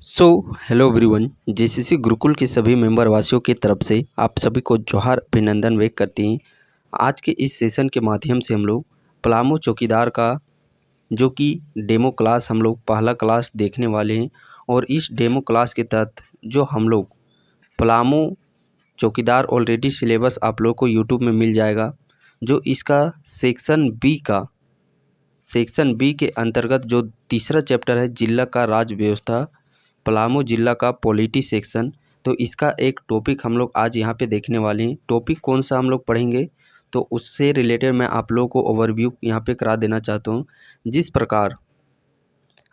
So hello everyone, JCC Gurukul के सभी member वासियों की तरफ से आप सभी को जोहार अभिनंदन व्यक्त करते हैं। आज के इस सेशन के माध्यम से हम लोग पलामू चौकीदार का जो कि डेमो क्लास हम लोग पहला क्लास देखने वाले हैं। और इस डेमो क्लास के तहत जो हम लोग पलामू चौकीदार ऑलरेडी सिलेबस आप लोग को यूट्यूब में मिल जाएगा। जो इसका सेक्शन बी के अंतर्गत जो तीसरा चैप्टर है जिला का राज्य व्यवस्था, पलामू जिला का पॉलिटी सेक्शन, तो इसका एक टॉपिक हम लोग आज यहाँ पे देखने वाले हैं। टॉपिक कौन सा हम लोग पढ़ेंगे तो उससे रिलेटेड मैं आप लोगों को ओवरव्यू यहाँ पे करा देना चाहता हूँ। जिस प्रकार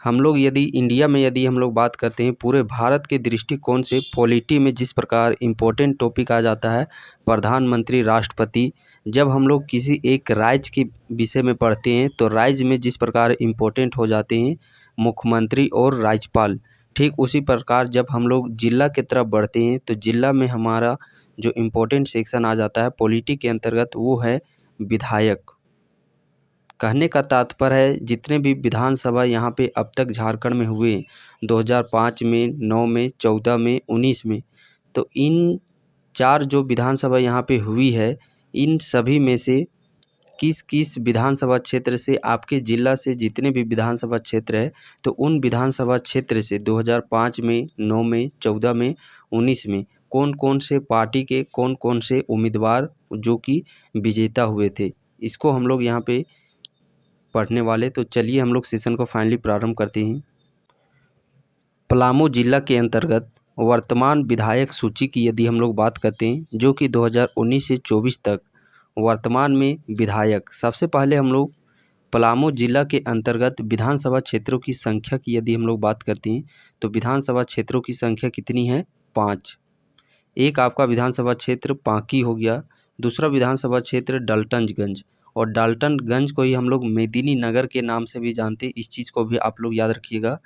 हम लोग यदि हम लोग बात करते हैं पूरे भारत के दृष्टिकोण से पॉलिटी में जिस प्रकार इम्पोर्टेंट टॉपिक आ जाता है प्रधानमंत्री, राष्ट्रपति, जब हम लोग किसी एक राज्य के विषय में पढ़ते हैं तो राज्य में जिस प्रकार इम्पोर्टेंट हो जाते हैं मुख्यमंत्री और राज्यपाल, ठीक उसी प्रकार जब हम लोग जिला की तरफ बढ़ते हैं तो जिला में हमारा जो इम्पोर्टेंट सेक्शन आ जाता है पॉलिटी के अंतर्गत वो है विधायक। कहने का तात्पर्य है जितने भी विधानसभा यहाँ पे अब तक झारखंड में हुए 2005 में, 9 में, 14 में, 19 में, तो इन 4 जो विधानसभा यहाँ पे हुई है इन सभी में से किस किस विधानसभा क्षेत्र से आपके ज़िला से जितने भी विधानसभा क्षेत्र है तो उन विधानसभा क्षेत्र से 2005 में, 9 में, 14 में, 19 में कौन कौन से पार्टी के कौन कौन से उम्मीदवार जो कि विजेता हुए थे, इसको हम लोग यहाँ पे पढ़ने वाले। तो चलिए हम लोग सेशन को फाइनली प्रारंभ करते हैं। पलामू जिला के अंतर्गत वर्तमान विधायक सूची की यदि हम लोग बात करते हैं जो कि 2019 से 24 तक वर्तमान में विधायक, सबसे पहले हम लोग पलामू जिला के अंतर्गत विधानसभा क्षेत्रों की संख्या की यदि हम लोग बात करते हैं तो विधानसभा क्षेत्रों की संख्या कितनी है? 5। एक आपका विधानसभा क्षेत्र पांकी हो गया, दूसरा विधानसभा क्षेत्र डाल्टनगंज, और डाल्टनगंज को ही हम लोग मेदिनी नगर के नाम से भी जानते हैं, इस चीज़ को भी आप लोग याद रखिएगा।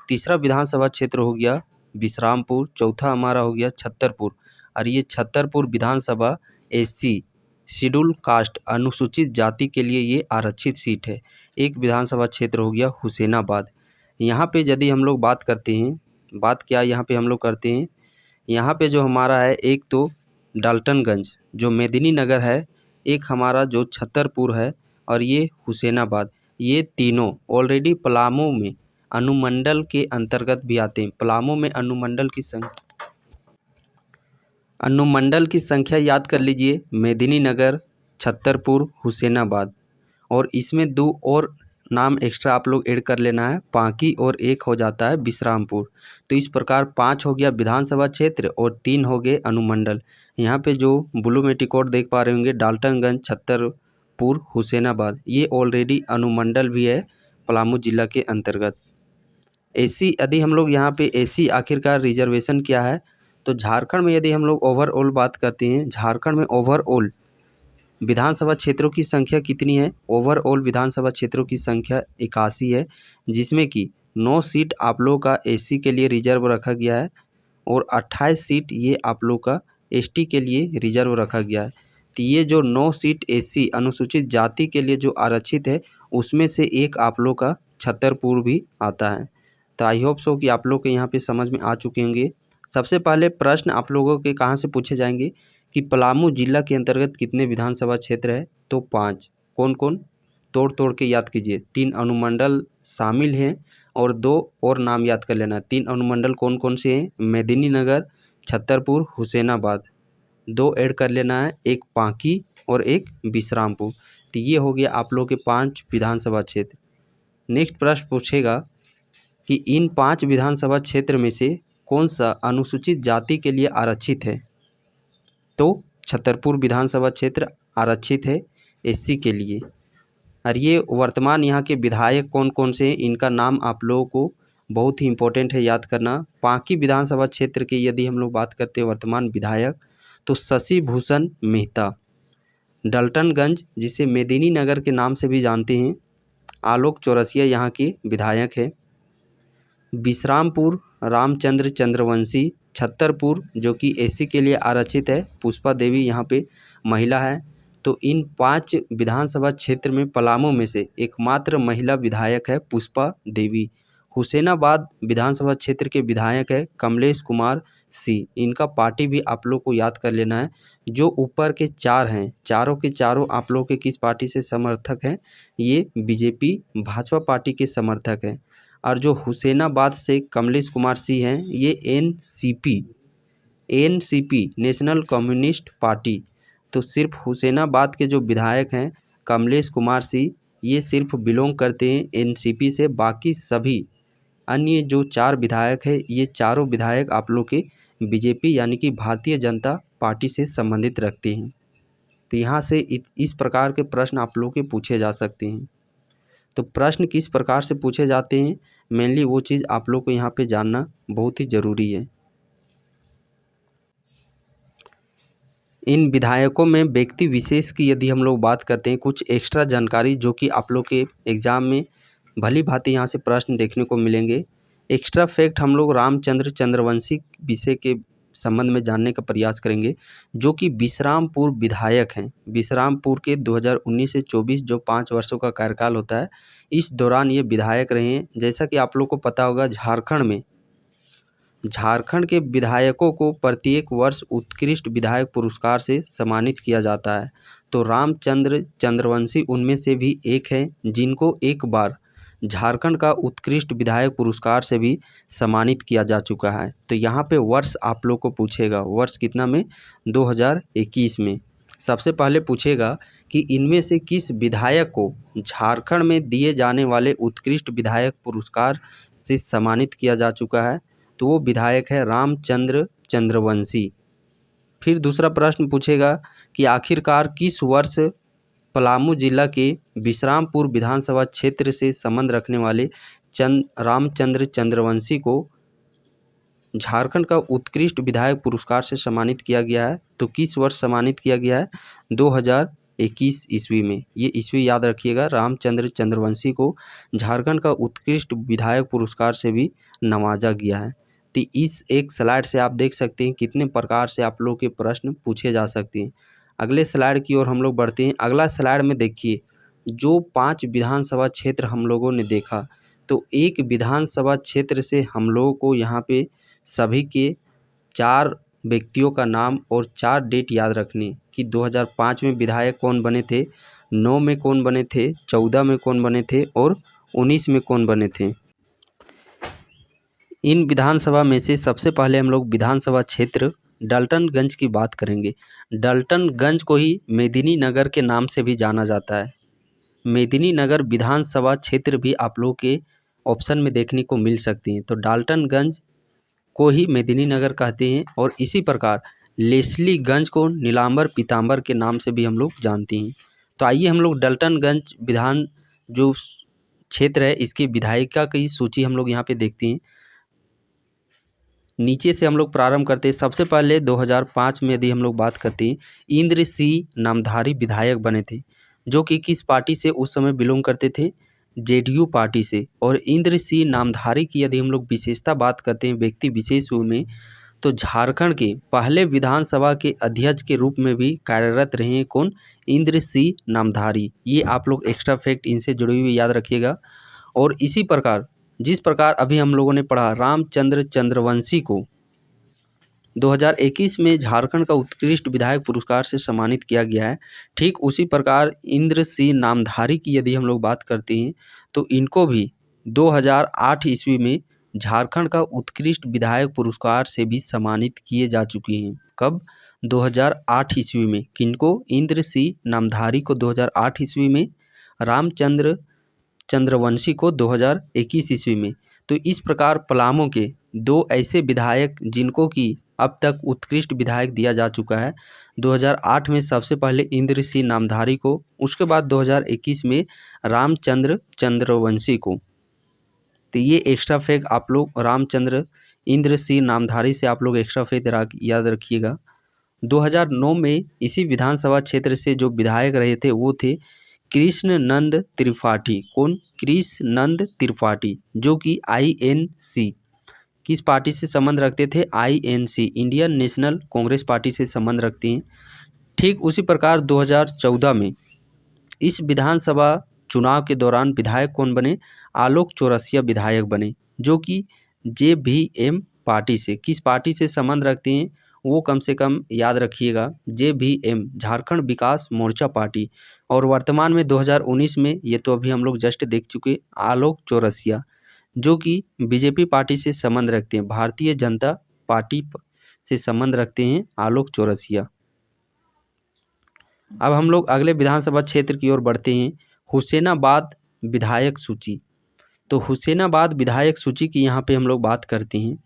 तीसरा विधानसभा क्षेत्र हो गया विश्रामपुर, चौथा हमारा हो गया छतरपुर, और ये छतरपुर विधानसभा एससी शेड्यूल कास्ट अनुसूचित जाति के लिए ये आरक्षित सीट है। एक विधानसभा क्षेत्र हो गया हुसैनाबाद। यहाँ पे यदि हम लोग बात करते हैं, बात क्या यहाँ पे हम लोग करते हैं, यहाँ पे जो हमारा है एक तो डाल्टनगंज जो मेदिनी नगर है, एक हमारा जो छतरपुर है और ये हुसैनाबाद, ये तीनों ऑलरेडी पलामू में अनुमंडल के अंतर्गत भी आते हैं। पलामू में अनुमंडल की संख्या याद कर लीजिए, मेदिनी नगर, छतरपुर, हुसैनाबाद, और इसमें 2 और नाम एक्स्ट्रा आप लोग ऐड कर लेना है, पांकी, और एक हो जाता है विश्रामपुर। तो इस प्रकार 5 हो गया विधानसभा क्षेत्र और 3 हो गए अनुमंडल। यहाँ पे जो ब्लू में टिकट देख पा रहे होंगे डाल्टनगंज, छतरपुर, हुसैनाबाद, ये ऑलरेडी अनुमंडल भी है पलामू जिला के अंतर्गत। एसी यदि हम लोग यहाँ पे एसी आखिरकार रिजर्वेशन क्या है तो झारखंड में यदि हम लोग ओवरऑल बात करते हैं, झारखंड में ओवरऑल विधानसभा क्षेत्रों की संख्या कितनी है? ओवरऑल विधानसभा क्षेत्रों की संख्या 81 है, जिसमें कि 9 सीट आप लोगों का एससी के लिए रिजर्व रखा गया है और 28 सीट ये आप लोग का एसटी के लिए रिजर्व रखा गया है। तो ये जो 9 सीट एससी अनुसूचित जाति के लिए जो आरक्षित है उसमें से एक आप लोग का छतरपुर भी आता है। तो आई होप सो कि आप लोग के यहाँ पे समझ में आ चुके होंगे। सबसे पहले प्रश्न आप लोगों के कहाँ से पूछे जाएंगे कि पलामू जिला के अंतर्गत कितने विधानसभा क्षेत्र है? तो 5। कौन कौन? तोड़ तोड़ के याद कीजिए। 3 अनुमंडल शामिल हैं और 2 और नाम याद कर लेना। 3 अनुमंडल कौन कौन से हैं? मेदिनी नगर, छतरपुर, हुसैनाबाद। 2 ऐड कर लेना है, एक पांकी और एक विश्रामपुर। तो ये हो गया आप लोग के 5 विधानसभा क्षेत्र। नेक्स्ट प्रश्न पूछेगा कि इन 5 विधानसभा क्षेत्र में से कौन सा अनुसूचित जाति के लिए आरक्षित है? तो छतरपुर विधानसभा क्षेत्र आरक्षित है एससी के लिए। और ये वर्तमान यहाँ के विधायक कौन कौन से हैं इनका नाम आप लोगों को बहुत ही इम्पोर्टेंट है याद करना। पांकी विधानसभा क्षेत्र के यदि हम लोग बात करते हैं वर्तमान विधायक तो शशि भूषण मेहता। डाल्टनगंज जिसे मेदिनी नगर के नाम से भी जानते हैं, आलोक चौरसिया यहाँ के विधायक है। विश्रामपुर रामचंद्र चंद्रवंशी। छतरपुर जो कि एससी के लिए आरक्षित है, पुष्पा देवी यहाँ पे महिला है। तो इन 5 विधानसभा क्षेत्र में पलामू में से एकमात्र महिला विधायक है पुष्पा देवी। हुसैनाबाद विधानसभा क्षेत्र के विधायक है कमलेश कुमार सी। इनका पार्टी भी आप लोग को याद कर लेना है। जो ऊपर के 4 हैं, चारों के चारों आप लोग के किस पार्टी से समर्थक हैं? ये बीजेपी भाजपा पार्टी के समर्थक हैं। और जो हुसैनाबाद से कमलेश कुमार सी हैं, ये एनसीपी नेशनल कम्युनिस्ट पार्टी। तो सिर्फ हुसैनाबाद के जो विधायक हैं कमलेश कुमार सी, ये सिर्फ बिलोंग करते हैं एनसीपी से। बाकी सभी अन्य जो 4 विधायक हैं, ये चारों विधायक आप लोग के बीजेपी यानी कि भारतीय जनता पार्टी से संबंधित रखते हैं। तो यहाँ से इस प्रकार के प्रश्न आप लोग के पूछे जा सकते हैं। तो प्रश्न किस प्रकार से पूछे जाते हैं, मेनली वो चीज़ आप लोग को यहाँ पे जानना बहुत ही ज़रूरी है। इन विधायकों में व्यक्ति विशेष की यदि हम लोग बात करते हैं, कुछ एक्स्ट्रा जानकारी जो कि आप लोग के एग्ज़ाम में भली भांति यहाँ से प्रश्न देखने को मिलेंगे। एक्स्ट्रा फैक्ट हम लोग रामचंद्र चंद्रवंशी विषय के संबंध में जानने का प्रयास करेंगे, जो कि विश्रामपुर विधायक हैं। विश्रामपुर के 2019 से 24 जो 5 वर्षों का कार्यकाल होता है, इस दौरान ये विधायक रहे हैं। जैसा कि आप लोग को पता होगा, झारखंड के विधायकों को प्रत्येक वर्ष उत्कृष्ट विधायक पुरस्कार से सम्मानित किया जाता है। तो रामचंद्र चंद्रवंशी उनमें से भी एक हैं, जिनको एक बार झारखंड का उत्कृष्ट विधायक पुरस्कार से भी सम्मानित किया जा चुका है। तो यहाँ पे वर्ष आप लोग को पूछेगा, वर्ष कितना में? 2021 में। सबसे पहले पूछेगा कि इनमें से किस विधायक को झारखंड में दिए जाने वाले उत्कृष्ट विधायक पुरस्कार से सम्मानित किया जा चुका है? तो वो विधायक है रामचंद्र चंद्रवंशी। फिर दूसरा प्रश्न पूछेगा कि आखिरकार किस वर्ष पलामू जिला के विश्रामपुर विधानसभा क्षेत्र से संबंध रखने वाले रामचंद्र चंद्रवंशी को झारखंड का उत्कृष्ट विधायक पुरस्कार से सम्मानित किया गया है? तो किस वर्ष सम्मानित किया गया है? 2021 ईस्वी में। ये ईस्वी याद रखिएगा। रामचंद्र चंद्रवंशी को झारखंड का उत्कृष्ट विधायक पुरस्कार से भी नवाजा गया है। तो इस एक स्लाइड से आप देख सकते हैं कितने प्रकार से आप लोग के प्रश्न पूछे जा सकते हैं। अगले स्लाइड की ओर हम लोग बढ़ते हैं। अगला स्लाइड में देखिए, जो 5 विधानसभा क्षेत्र हम लोगों ने देखा, तो एक विधानसभा क्षेत्र से हम लोगों को यहाँ पे सभी के 4 व्यक्तियों का नाम और 4 डेट याद रखनी कि 2005 में विधायक कौन बने थे, 9 में कौन बने थे, 14 में कौन बने थे और 19 में कौन बने थे। इन विधानसभा में से सबसे पहले हम लोग विधानसभा क्षेत्र डाल्टनगंज की बात करेंगे। डाल्टनगंज को ही मेदिनीनगर के नाम से भी जाना जाता है। मेदिनीनगर विधानसभा क्षेत्र भी आप लोग के ऑप्शन में देखने को मिल सकती हैं। तो डाल्टनगंज को ही मेदिनीनगर कहते हैं। और इसी प्रकार लेस्लीगंज को नीलांबर पीतांबर के नाम से भी हम लोग जानते हैं। तो आइए हम लोग डाल्टनगंज विधान जो क्षेत्र है, इसकी विधायिका की सूची हम लोग यहाँ पे देखते हैं। नीचे से हम लोग प्रारंभ करते हैं। सबसे पहले 2005 में यदि हम लोग बात करते हैं, इंद्र सिंह नामधारी विधायक बने थे, जो कि किस पार्टी से उस समय बिलोंग करते थे? जेडीयू पार्टी से। और इंद्र सिंह नामधारी की यदि हम लोग विशेषता बात करते हैं व्यक्ति विशेष में, तो झारखंड के पहले विधानसभा के अध्यक्ष के रूप में भी कार्यरत रहे हैं। कौन? इंद्र सिंह नामधारी। ये आप लोग एक्स्ट्रा फैक्ट इनसे जुड़ी हुई याद रखिएगा। और इसी प्रकार जिस प्रकार अभी हम लोगों ने पढ़ा, रामचंद्र चंद्रवंशी को 2021 में झारखंड का उत्कृष्ट विधायक पुरस्कार से सम्मानित किया गया है, ठीक उसी प्रकार इंद्र सिंह नामधारी की यदि हम लोग बात करते हैं, तो इनको भी 2008 ईस्वी में झारखंड का उत्कृष्ट विधायक पुरस्कार से भी सम्मानित किए जा चुके हैं। कब? 2008 ईस्वी में। किनको? इंद्र सिंह नामधारी को 2008 ईस्वी में, रामचंद्र चंद्रवंशी को 2021 ईस्वी में। तो इस प्रकार पलामू के 2 ऐसे विधायक जिनको कि अब तक उत्कृष्ट विधायक दिया जा चुका है। 2008 में सबसे पहले इंद्र सिंह नामधारी को, उसके बाद 2021 में रामचंद्र चंद्रवंशी को। तो ये एक्स्ट्रा फैक्ट आप लोग रामचंद्र इंद्र सिंह नामधारी से आप लोग एक्स्ट्रा फैक्ट याद रखिएगा। 2009 में इसी विधानसभा क्षेत्र से जो विधायक रहे थे वो थे कृष्ण नंद त्रिपाठी। कौन? कृष्ण नंद त्रिपाठी, जो कि INC किस पार्टी से संबंध रखते थे? INC Indian national Congress party से संबंध रखते हैं। ठीक उसी प्रकार 2014 में इस विधानसभा चुनाव के दौरान विधायक कौन बने? आलोक चौरसिया विधायक बने, जो कि JVM पार्टी से, किस पार्टी से संबंध रखते हैं वो कम से कम याद रखिएगा, JVM झारखंड विकास मोर्चा पार्टी। और वर्तमान में 2019 में, ये तो अभी हम लोग जस्ट देख चुके, आलोक चौरसिया जो कि बीजेपी पार्टी से संबंध रखते हैं, भारतीय जनता पार्टी से संबंध रखते हैं आलोक चौरसिया। अब हम लोग अगले विधानसभा क्षेत्र की ओर बढ़ते हैं, हुसैनाबाद विधायक सूची। तो हुसैनाबाद विधायक सूची की यहाँ पे हम लोग बात करते हैं।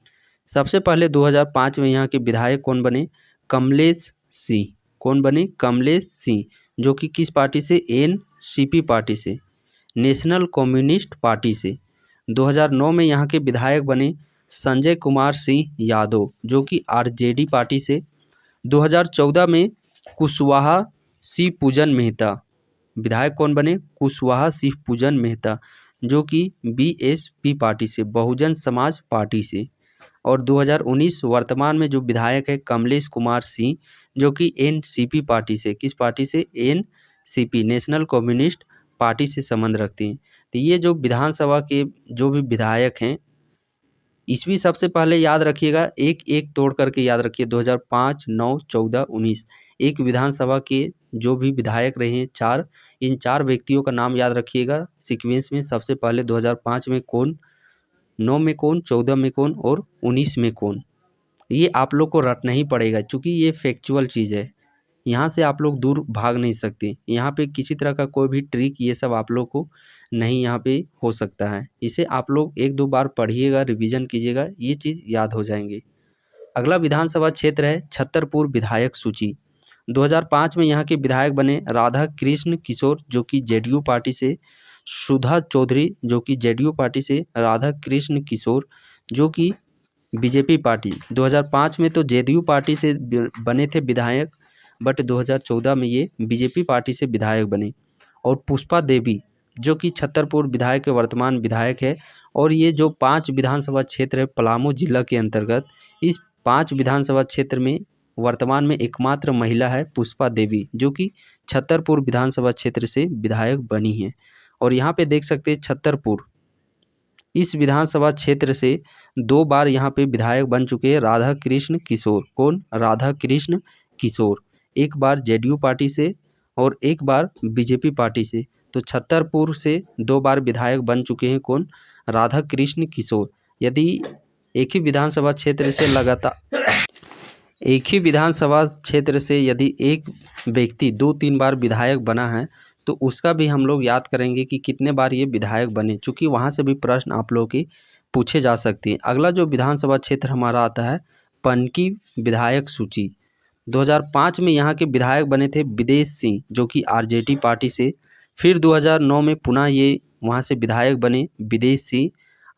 सबसे पहले 2005 में यहाँ के विधायक कौन बने, कमलेश सिंह। कौन बने, कमलेश सिंह, जो कि किस पार्टी से, NCP पार्टी से, नेशनल कम्युनिस्ट पार्टी से। 2009 में यहाँ के विधायक बने संजय कुमार सिंह यादव, जो कि RJD पार्टी से। 2014 में कुशवाहा शिव पूजन मेहता, विधायक कौन बने, कुशवाहा शिव पूजन मेहता, जो कि BSP पार्टी से, बहुजन समाज पार्टी से। और 2019 वर्तमान में जो विधायक है कमलेश कुमार सिंह, जो कि NCP पार्टी से, किस पार्टी से, NCP नेशनल कम्युनिस्ट पार्टी से संबंध रखते हैं। तो ये जो विधानसभा के जो भी विधायक हैं, ईस्वी सबसे पहले याद रखिएगा, एक एक तोड़ करके याद रखिए, 2005, 9, 14, 19, एक विधानसभा के जो भी विधायक रहे हैं चार, इन चार व्यक्तियों का नाम याद रखिएगा सीक्वेंस में। सबसे पहले 2005 में कौन, 9 में कौन, 14 में कौन और 19 में कौन, ये आप लोग को रटना ही पड़ेगा, क्योंकि ये फैक्चुअल चीज़ है, यहाँ से आप लोग दूर भाग नहीं सकते। यहाँ पे किसी तरह का कोई भी ट्रिक ये सब आप लोग को नहीं यहाँ पे हो सकता है। इसे आप लोग एक दो बार पढ़िएगा, रिवीजन कीजिएगा, ये चीज़ याद हो जाएंगे। अगला विधानसभा क्षेत्र है छतरपुर विधायक सूची। 2005 में यहाँ के विधायक बने राधा कृष्ण किशोर, जो कि JDU पार्टी से, सुधा चौधरी, जो कि JDU पार्टी से, राधा कृष्ण किशोर, जो कि बीजेपी पार्टी। 2005 में तो JDU पार्टी से बने थे विधायक, बट 2014 में ये बीजेपी पार्टी से विधायक बने। और पुष्पा देवी, जो कि छतरपुर विधायक के वर्तमान विधायक है। और ये जो 5 विधानसभा क्षेत्र है पलामू जिला के अंतर्गत, इस 5 विधानसभा क्षेत्र में वर्तमान में एकमात्र महिला है पुष्पा देवी, जो कि छतरपुर विधानसभा क्षेत्र से विधायक बनी है। और यहाँ पे देख सकते हैं छतरपुर, इस विधानसभा क्षेत्र से 2 बार यहाँ पे विधायक बन चुके हैं राधा कृष्ण किशोर। कौन, राधा कृष्ण किशोर, एक बार JDU पार्टी से और एक बार बीजेपी पार्टी से। तो छतरपुर से 2 बार विधायक बन चुके हैं कौन, राधा कृष्ण किशोर। यदि एक ही विधानसभा क्षेत्र से लगातार, एक ही विधानसभा क्षेत्र से यदि एक व्यक्ति 2-3 बार विधायक बना है, तो उसका भी हम लोग याद करेंगे कि कितने बार ये विधायक बने, चूँकि वहाँ से भी प्रश्न आप लोगों के पूछे जा सकते हैं। अगला जो विधानसभा क्षेत्र हमारा आता है पनकी विधायक सूची। 2005 में यहाँ के विधायक बने थे विदेश सिंह, जो कि RJD पार्टी से। फिर 2009 में पुनः ये वहाँ से विधायक बने विदेश सिंह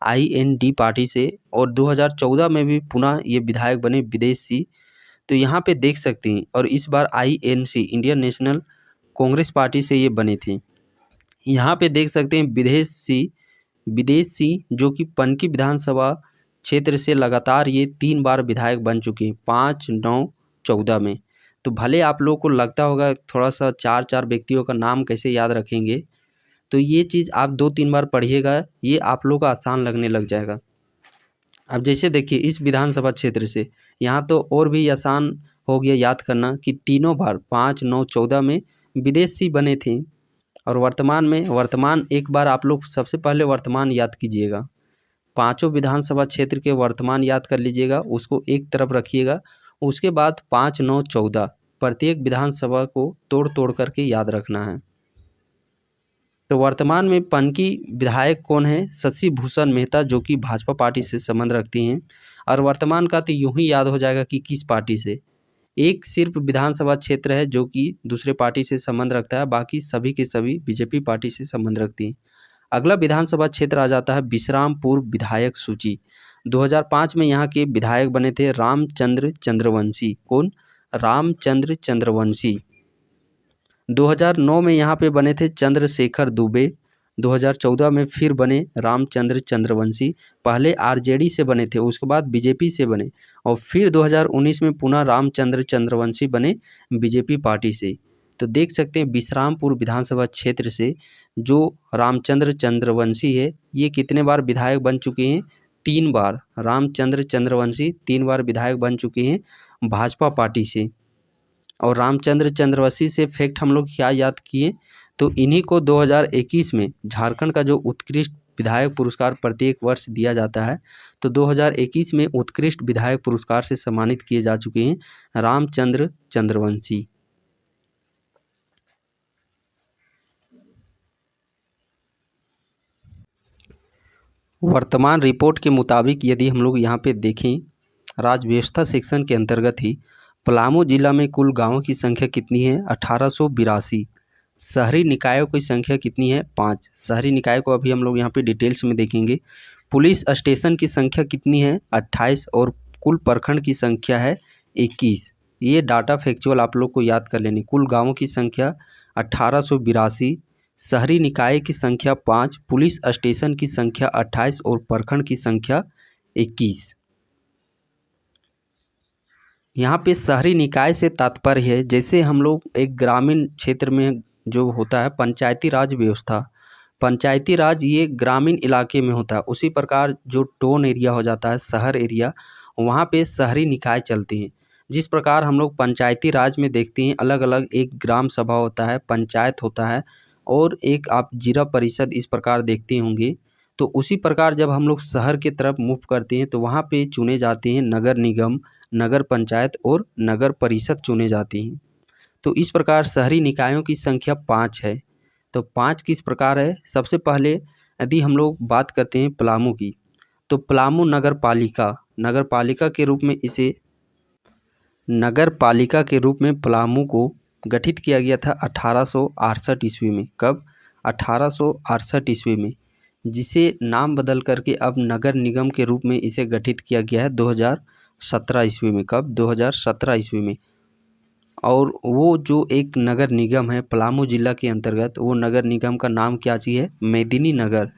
IND पार्टी से। और 2014 में भी पुनः ये विधायक बने विदेश सिंह। तो यहाँ पे देख सकते हैं, और इस बार INC Indian national Congress party से ये बने थे। यहाँ पे देख सकते हैं विदेश सिंह, जो कि पनकी विधानसभा क्षेत्र से लगातार ये 3 बार विधायक बन चुके हैं, 5, 9, 14 में। तो भले आप लोग को लगता होगा थोड़ा सा 4-4 व्यक्तियों का नाम कैसे याद रखेंगे, तो ये चीज़ आप 2-3 बार पढ़िएगा, ये आप लोग को आसान लगने लग जाएगा। अब जैसे देखिए इस विधानसभा क्षेत्र से, यहाँ तो और भी आसान हो गया याद करना कि तीनों बार 5, 9, 14 में विदेशी बने थे। और वर्तमान एक बार आप लोग सबसे पहले वर्तमान याद कीजिएगा, 5 विधानसभा क्षेत्र के वर्तमान याद कर लीजिएगा, उसको एक तरफ रखिएगा। उसके बाद 5, 9, 14 प्रत्येक विधानसभा को तोड़ तोड़ करके याद रखना है। तो वर्तमान में पनकी विधायक कौन है, शशि भूषण मेहता, जो कि भाजपा पार्टी से संबंध रखती हैं। और वर्तमान का तो यूं ही याद हो जाएगा कि किस पार्टी से। एक सिर्फ विधानसभा क्षेत्र है जो कि दूसरे पार्टी से संबंध रखता है, बाकी सभी के सभी बीजेपी पार्टी से संबंध रखती हैं। अगला विधानसभा क्षेत्र आ जाता है विश्रामपुर विधायक सूची। 2005 में यहाँ के विधायक बने थे रामचंद्र चंद्रवंशी। कौन, रामचंद्र चंद्रवंशी। 2009 में यहाँ पे बने थे चंद्रशेखर दुबे। 2014 में फिर बने रामचंद्र चंद्रवंशी। पहले RJD से बने थे, उसके बाद बीजेपी से बने, और फिर 2019 में पुनः रामचंद्र चंद्रवंशी बने बीजेपी पार्टी से। तो देख सकते हैं विश्रामपुर विधानसभा क्षेत्र से जो रामचंद्र चंद्रवंशी है, ये कितने बार विधायक बन चुके हैं? 3 बार। रामचंद्र चंद्रवंशी 3 बार विधायक बन चुके हैं भाजपा पार्टी से। और रामचंद्र चंद्रवंशी से फैक्ट हम लोग क्या याद किए, तो इन्हीं को 2021 में झारखंड का जो उत्कृष्ट विधायक पुरस्कार प्रत्येक वर्ष दिया जाता है, तो 2021 में उत्कृष्ट विधायक पुरस्कार से सम्मानित किए जा चुके हैं रामचंद्र चंद्रवंशी। वर्तमान रिपोर्ट के मुताबिक यदि हम लोग यहाँ पे देखें, राज्य व्यवस्था सेक्शन के अंतर्गत ही पलामू जिला में कुल गांवों की संख्या कितनी है? 1882। शहरी निकायों की संख्या कितनी है? 5। शहरी निकाय को अभी हम लोग यहाँ पे डिटेल्स में देखेंगे। पुलिस स्टेशन की संख्या कितनी है? 28। और कुल प्रखंड की संख्या है 21। ये डाटा फैक्चुअल आप लोग को याद कर लेनी। कुल गाँवों की संख्या 1882, शहरी निकाय की संख्या 5, पुलिस स्टेशन की संख्या 28 और प्रखंड की संख्या 21। यहाँ पे शहरी निकाय से तात्पर्य है, जैसे हम लोग एक ग्रामीण क्षेत्र में जो होता है पंचायती राज व्यवस्था, पंचायती राज ये ग्रामीण इलाके में होता है, उसी प्रकार जो टाउन एरिया हो जाता है, शहर एरिया, वहाँ पे शहरी निकाय चलते हैं। जिस प्रकार हम लोग पंचायती राज में देखते हैं अलग अलग, एक ग्राम सभा होता है, पंचायत होता है और एक आप जिला परिषद इस प्रकार देखते होंगे। तो उसी प्रकार जब हम लोग शहर की तरफ मूव करते हैं तो वहाँ पे चुने जाते हैं नगर निगम, नगर पंचायत और नगर परिषद चुने जाते हैं। तो इस प्रकार शहरी निकायों की संख्या 5 है। तो 5 किस प्रकार है? सबसे पहले यदि हम लोग बात करते हैं पलामू की, तो पलामू नगर पालिका के रूप में इसे नगर पालिका के रूप में पलामू को गठित किया गया था 1868 ईस्वी में। कब? 1868 ईस्वी में, जिसे नाम बदल करके अब नगर निगम के रूप में इसे गठित किया गया है 2017 ईस्वी में। कब? 2017 ईस्वी में। और वो जो एक नगर निगम है पलामू जिला के अंतर्गत, वो नगर निगम का नाम क्या चीज़ है? मेदिनीनगर,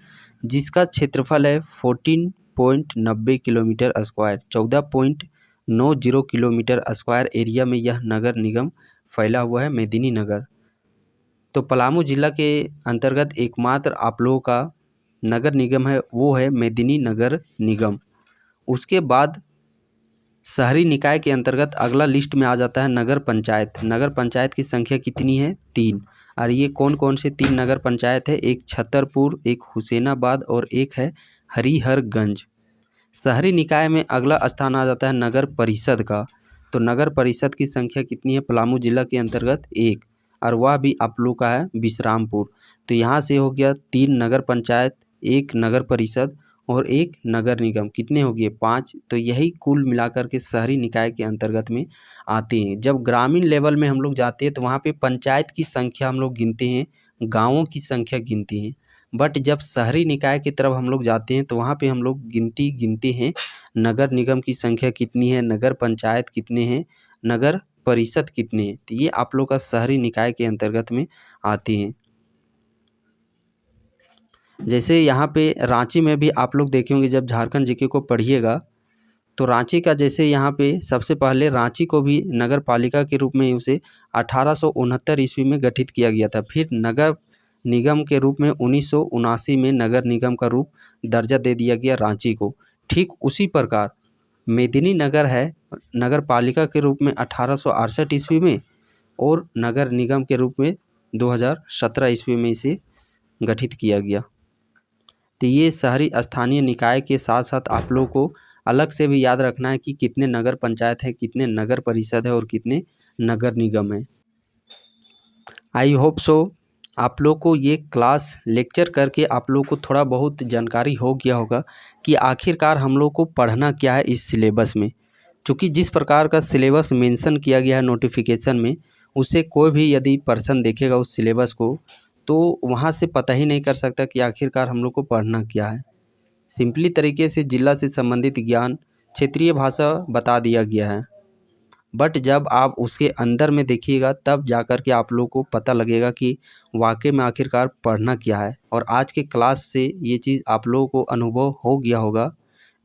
जिसका क्षेत्रफल है 14.90 kilometre square, 14.90 kilometre square area में यह नगर निगम फैला हुआ है, मेदिनीनगर। तो पलामू जिला के अंतर्गत एकमात्र आप लोगों का नगर निगम है वो है मेदिनीनगर निगम। उसके बाद शहरी निकाय के अंतर्गत अगला लिस्ट में आ जाता है नगर पंचायत। नगर पंचायत की संख्या कितनी है? 3। और ये कौन कौन से 3 नगर पंचायत है? एक छतरपुर, एक हुसैनाबाद और एक है हरिहरगंज। शहरी निकाय में अगला स्थान आ जाता है नगर परिषद का। तो नगर परिषद की संख्या कितनी है पलामू जिला के अंतर्गत? 1, और वह भी आप लोग का है विश्रामपुर। तो यहाँ से हो गया 3 नगर पंचायत, 1 नगर परिषद और 1 नगर निगम। कितने हो गए? 5। तो यही कुल मिलाकर के शहरी निकाय के अंतर्गत में आते हैं। जब ग्रामीण लेवल में हम लोग जाते हैं तो वहाँ पे पंचायत की संख्या हम लोग गिनते हैं, गाँवों की संख्या गिनते हैं। बट जब शहरी निकाय की तरफ हम लोग जाते हैं तो वहाँ पे हम लोग गिनते हैं नगर निगम की संख्या कितनी है, नगर पंचायत कितने हैं, नगर परिषद कितने हैं। तो ये आप लोग का शहरी निकाय के अंतर्गत में आते हैं। जैसे यहाँ पे रांची में भी आप लोग देखे होंगे, जब झारखंड जीके को पढ़िएगा तो रांची का जैसे यहाँ पे सबसे पहले रांची को भी नगर पालिका के रूप में उसे 1869 ईस्वी में गठित किया गया था। फिर नगर निगम के रूप में 1979 में नगर निगम का रूप दर्जा दे दिया गया रांची को। ठीक उसी प्रकार मेदिनीनगर है नगर पालिका के रूप में 1868 ईस्वी में और नगर निगम के रूप में 2017 ईस्वी में इसे गठित किया गया। तो ये शहरी स्थानीय निकाय के साथ साथ आप लोगों को अलग से भी याद रखना है कि कितने नगर पंचायत है, कितने नगर परिषद है और कितने नगर निगम है। आई होप सो आप लोग को ये क्लास लेक्चर करके आप लोग को थोड़ा बहुत जानकारी हो गया होगा कि आखिरकार हम लोग को पढ़ना क्या है इस सिलेबस में। चूँकि जिस प्रकार का सिलेबस मेंशन किया गया है नोटिफिकेशन में, उसे कोई भी यदि पर्सन देखेगा उस सिलेबस को तो वहाँ से पता ही नहीं कर सकता कि आखिरकार हम लोग को पढ़ना क्या है। सिंपली तरीके से जिला से संबंधित ज्ञान, क्षेत्रीय भाषा बता दिया गया है। बट जब आप उसके अंदर में देखिएगा तब जाकर के आप लोग को पता लगेगा कि वाकई में आखिरकार पढ़ना क्या है। और आज के क्लास से ये चीज़ आप लोगों को अनुभव हो गया होगा।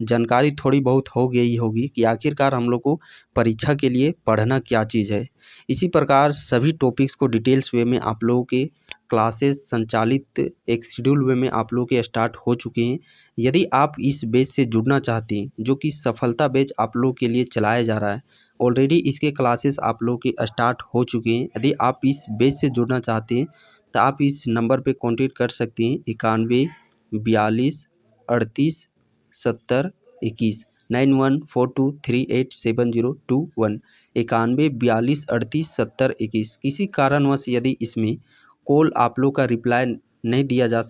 जानकारी थोड़ी बहुत हो गई होगी कि आखिरकार हम लोग को परीक्षा के लिए पढ़ना क्या चीज़ है। इसी प्रकार सभी टॉपिक्स को डिटेल्स वे में आप लोगों के क्लासेस संचालित एक शेड्यूल वे में आप लोगों के स्टार्ट हो चुके हैं। यदि आप इस बैच से जुड़ना चाहते हैं, जो कि सफलता बैच आप लोगों के लिए चलाया जा रहा है, ऑलरेडी इसके क्लासेस आप लोगों के स्टार्ट हो चुके हैं। यदि आप इस बैच से जुड़ना चाहते हैं तो आप इस नंबर पे कांटेक्ट कर सकते हैं 91 42 38 70 21 9142387021 91 42 38 70 21। किसी कारणवश यदि इसमें कॉल आप लोग का रिप्लाई नहीं दिया जा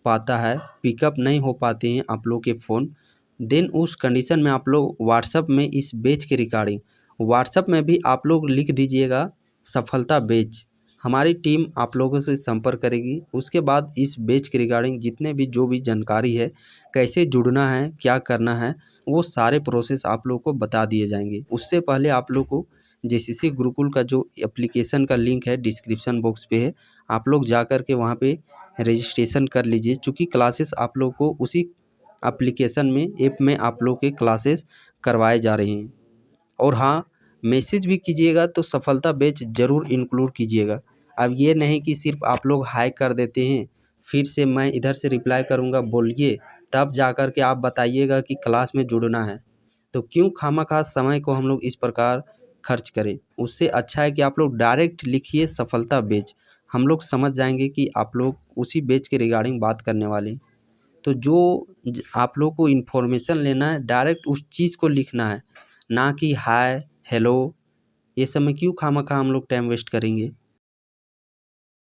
पाता है, पिकअप नहीं हो पाते हैं आप लोग के फ़ोन, देन उस कंडीशन में आप लोग व्हाट्सअप में इस बैच के रिगार्डिंग व्हाट्सअप में भी आप लोग लिख दीजिएगा सफलता बैच। हमारी टीम आप लोगों से संपर्क करेगी। उसके बाद इस बैच के रिगार्डिंग जितने भी जो भी जानकारी है, कैसे जुड़ना है, क्या करना है, वो सारे प्रोसेस आप लोग को बता दिए जाएंगे। उससे पहले आप लोग को जेसीसी गुरुकुल का जो एप्लीकेशन का लिंक है डिस्क्रिप्शन बॉक्स पे है, आप लोग जा कर के वहाँ पे रजिस्ट्रेशन कर लीजिए। चूँकि क्लासेस आप लोग को उसी एप्लीकेशन में ऐप में आप लोग के क्लासेस करवाए जा रहे हैं। और हाँ, मैसेज भी कीजिएगा तो सफलता बैच ज़रूर इंक्लूड कीजिएगा। अब ये नहीं कि सिर्फ आप लोग हाय कर देते हैं, फिर से मैं इधर से रिप्लाई करूँगा बोलिए, तब जा कर के आप बताइएगा कि क्लास में जुड़ना है। तो क्यों खामखा समय को हम लोग इस प्रकार खर्च करें। उससे अच्छा है कि आप लोग डायरेक्ट लिखिए सफलता बैच, हम लोग समझ जाएंगे कि आप लोग उसी बैच के रिगार्डिंग बात करने वाले हैं। तो जो आप लोग को इन्फॉर्मेशन लेना है, डायरेक्ट उस चीज़ को लिखना है, ना कि हाय हेलो। ये सब में क्यों खामखा हम लोग टाइम वेस्ट करेंगे।